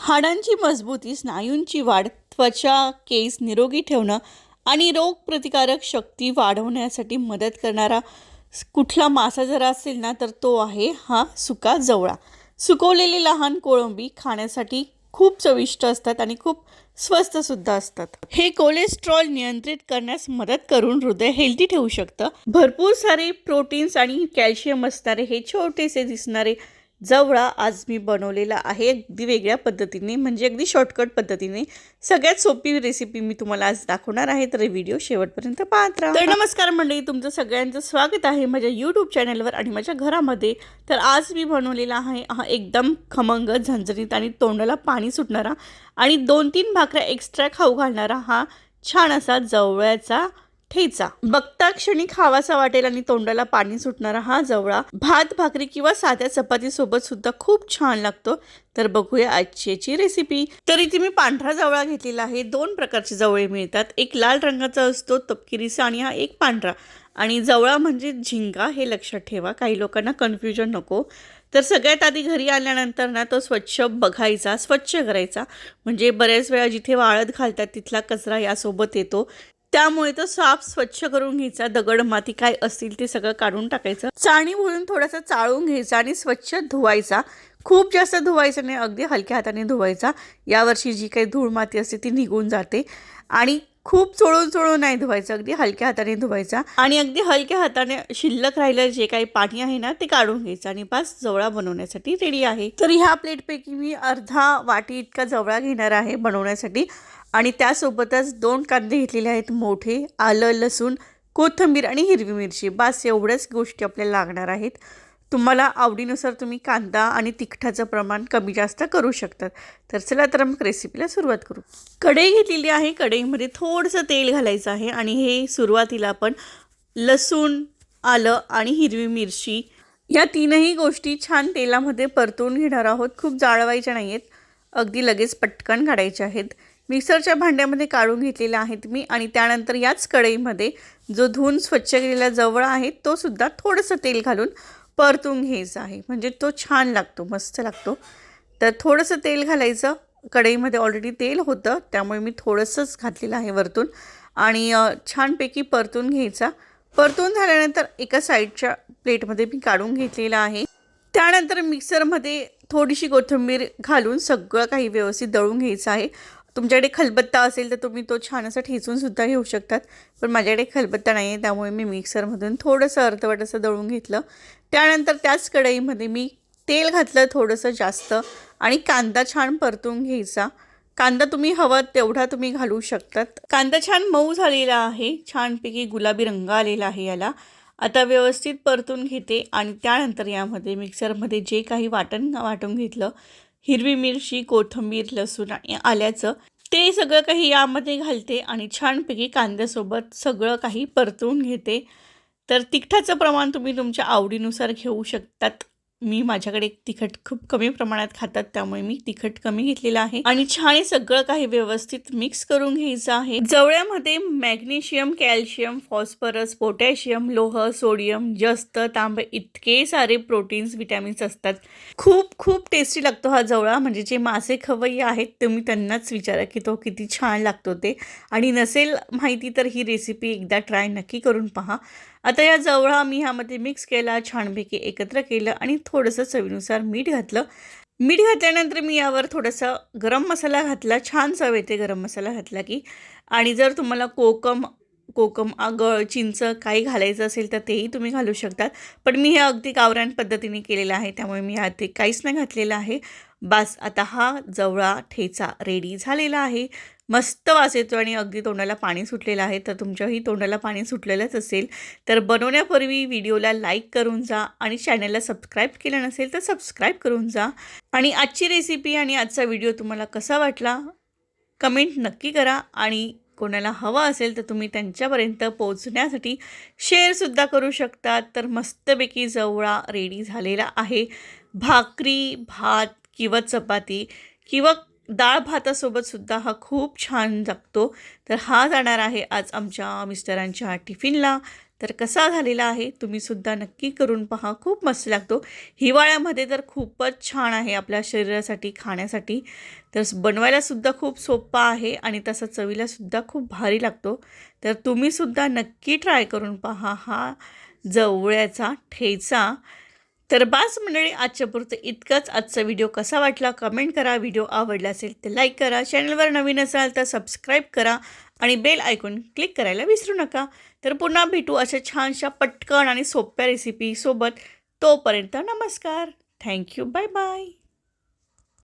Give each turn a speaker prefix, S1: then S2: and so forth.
S1: हाडांची मजबूती, स्नायूंची वाढ, त्वचा, केस निरोगी ठेवणं आणि रोगप्रतिकारक शक्ती वाढवण्यासाठी मदत करणारा कुठला मासा जर असेल ना तर तो आहे हा सुका जवळा. सुकवलेली लहान कोळंबी खाण्यासाठी खूप चविष्ट असतात आणि खूप स्वस्तसुद्धा असतात. हे कोलेस्ट्रॉल नियंत्रित करण्यास मदत करून हृदय हेल्दी ठेवू शकतं. भरपूर सारे प्रोटीन्स आणि कॅल्शियम असणारे हे छोटेसे दिसणारे जवळा आज मी बनवलेला आहे अगदी वेगळ्या पद्धतीने, म्हणजे अगदी शॉर्टकट पद्धतीने. सगळ्यात सोपी रेसिपी मी तुम्हाला आज दाखवणार आहे, तर व्हिडिओ शेवटपर्यंत पाहत राहा. तर नमस्कार मंडळी, तुमचं सगळ्यांचं स्वागत आहे माझ्या यूट्यूब चॅनलवर आणि माझ्या घरामध्ये. तर आज मी बनवलेला आहे हा एकदम खमंग, झणझणीत आणि तोंडाला पाणी सुटणारा आणि 2-3 भाकऱ्या एक्स्ट्रा खाऊ घालणारा हा छान असा जवळ्याचा ठेचा. बघता क्षणी खावासा वाटेल आणि तोंडाला पाणी सुटणारा हा जवळा भात, भाकरी किंवा साध्या चपाती सोबत सुद्धा खूप छान लागतो. तर बघूया आजची याची रेसिपी. तर इथे मी पांढरा जवळा घेतलेला आहे. 2 प्रकारचे जवळे मिळतात, एक लाल रंगाचा असतो तपकिरीचा आणि हा एक पांढरा. आणि जवळा म्हणजे झिंगा हे लक्षात ठेवा, काही लोकांना कन्फ्युजन नको. तर सगळ्यात आधी घरी आल्यानंतर ना तो स्वच्छ बघायचा, स्वच्छ करायचा. म्हणजे बऱ्याच वेळा जिथे वाळत घालतात तिथला कचरा यासोबत येतो, त्यामुळे तो साफ स्वच्छ करून घ्यायचा. दगड माती काय असतील ते सगळं काढून टाकायचं. चाळणी भरून थोडासा चाळून घ्यायचा आणि स्वच्छ धुवायचा. खूप जास्त धुवायचं नाही, अगदी हलक्या हाताने धुवायचा. यावर्षी जी काही धूळ माती असते ती निघून जाते. आणि खूप चोळून नाही धुवायचं, अगदी हलक्या हाताने धुवायचा. आणि अगदी हलक्या हाताने शिल्लक राहिलं जे काही पाणी आहे ना ते काढून घ्यायचं आणि बस जवळा बनवण्यासाठी रेडी आहे. तर ह्या प्लेटपैकी मी अर्धा वाटी इतका जवळा घेणार आहे बनवण्यासाठी. आणि त्यासोबतच 2 कांदे घेतलेले आहेत मोठे, आलं, लसूण, कोथिंबीर आणि हिरवी मिरची. बस एवढ्याच गोष्टी आपल्याला लागणार आहेत. तुम्हाला आवडीनुसार तुम्ही कांदा आणि तिखटाचं प्रमाण कमी जास्त करू शकतात. तर चला तर मग रेसिपीला सुरुवात करू. कढई घेतलेली आहे. कढईमध्ये थोडंसं तेल घालायचं आहे आणि हे सुरुवातीला आपण लसूण, आलं आणि हिरवी मिरची या 3ही गोष्टी छान तेलामध्ये परतवून घेणार आहोत. खूप जाळवायच्या नाही आहेत, अगदी लगेच पटकन काढायच्या आहेत. मिक्सरच्या भांड्यामध्ये काढून घेतलेला आहेत मी. आणि त्यानंतर याच कढईमध्ये जो धुवून स्वच्छ केलेला जवळा आहे तो सुद्धा थोडंसं तेल घालून परतून घ्यायचा आहे, म्हणजे तो छान लागतो, मस्त लागतो. तर थोडंसं तेल घालायचं. कढईमध्ये ऑलरेडी तेल होतं त्यामुळे मी थोडंसंच घातलेलं आहे वरतून. आणि छानपैकी परतून घ्यायचा. परतून झाल्यानंतर एका साईडच्या प्लेटमध्ये मी काढून घेतलेलं आहे. त्यानंतर मिक्सरमध्ये थोडीशी कोथिंबीर घालून सगळं काही व्यवस्थित दळून घ्यायचं आहे. तुमच्याकडे खलबत्ता असेल तर तुम्ही तो छान असा ठेचूनसुद्धा घेऊ शकतात, पण माझ्याकडे खलबत्ता नाही आहे त्यामुळे मी मिक्सरमधून थोडंसं अर्धवट असं दळून घेतलं. त्यानंतर त्याच कढईमध्ये मी तेल घातलं थोडंसं जास्त आणि कांदा छान परतून घ्यायचा. कांदा तुम्ही हवा तेवढा तुम्ही घालू शकतात. कांदा छान मऊ झालेला आहे, छानपैकी गुलाबी रंग आलेला आहे याला. आता व्यवस्थित परतून घेते आणि त्यानंतर यामध्ये मिक्सरमध्ये जे काही वाटून घेतलं, हिरवी मिरची, कोथिंबीर, लसूण आणि आल्याचं, ते सगळं काही यामध्ये घालते आणि छानपैकी कांद्यासोबत सगळं काही परतवून घेते. तर तिखटाचं प्रमाण तुम्ही तुमच्या आवडीनुसार घेऊ शकतात. मी माझ्याकडे तिखट खूप कमी प्रमाणात खातात त्यामुळे मी तिखट कमी घेतलेलं आहे. आणि छान हे सगळं काही व्यवस्थित मिक्स करून घ्यायचं आहे. जवळ्यामध्ये मॅग्नेशियम, कॅल्शियम, फॉस्फरस, पोटॅशियम, लोह, सोडियम, जस्त, तांबे इतके सारे प्रोटीन्स, विटॅमिन्स असतात. खूप खूप टेस्टी लागतो हा जवळा. म्हणजे जे मासे खवय्ये आहेत तुम्ही त्यांनाच विचारा की तो किती छान लागतो ते. आणि नसेल माहिती तर ही रेसिपी एकदा ट्राय नक्की करून पहा. आता या जवळा मी ह्यामध्ये मिक्स केला, छानपैकी एकत्र केलं आणि थोडंसं चवीनुसार मीठ घातलं. मीठ घातल्यानंतर मी यावर थोडासा गरम मसाला घातला. छान चव येते गरम मसाला घातला की. आणि जर तुम्हाला कोकम, आगळ, चिंच काही घालायचं असेल तर तेही तुम्ही घालू शकतात. पण मी हे अगदी गावरान पद्धतीने केलेलं आहे त्यामुळे मी ते काहीच नाही घातलेलं आहे. बस आता हा जवळा ठेचा रेडी झालेला आहे. मस्त वास येतो आणि अगदी तोंडाला पाणी सुटलेलं आहे. तर तुमच्याही तोंडाला पाणी सुटलेलंच असेल तर बनवण्यापूर्वी व्हिडिओला लाईक करून जा आणि चॅनलला सबस्क्राईब केलं नसेल तर सबस्क्राईब करून जा. आणि आजची रेसिपी आणि आजचा व्हिडिओ तुम्हाला कसा वाटला कमेंट नक्की करा. आणि कोणाला हवा असेल तर तुम्ही त्यांच्यापर्यंत पोहोचण्यासाठी शेअरसुद्धा करू शकतात. तर मस्तपैकी जवळा रेडी झालेला आहे. भाकरी, भात किंवा चपाती किंवा डाळ भातासोबतसुद्धा हा खूप छान लागतो. तर हा जाणार आहे आज आमच्या मिस्टरांच्या टिफिनला. तर कसा झालेला आहे तुम्हीसुद्धा नक्की करून पहा. खूप मस्त लागतो. हिवाळ्यामध्ये तर खूपच छान आहे आपल्या शरीरासाठी, खाण्यासाठी. तर बनवायलासुद्धा खूप सोपा आहे आणि तसा चवीलासुद्धा खूप भारी लागतो. तर तुम्हीसुद्धा नक्की ट्राय करून पहा हा जवळ्याचा ठेचा. तर बास मंडळी, आजच्यापुरतं इतकंच. आजचा व्हिडिओ कसा वाटला कमेंट करा. व्हिडिओ आवडला असेल तर लाईक करा. चॅनलवर नवीन असाल तर सबस्क्राईब करा आणि बेल आयकॉन क्लिक करायला विसरू नका. तर पुन्हा भेटू अशा छानशा पटकन आणि सोप्या रेसिपीसोबत. तोपर्यंत नमस्कार. थँक्यू. Bye bye.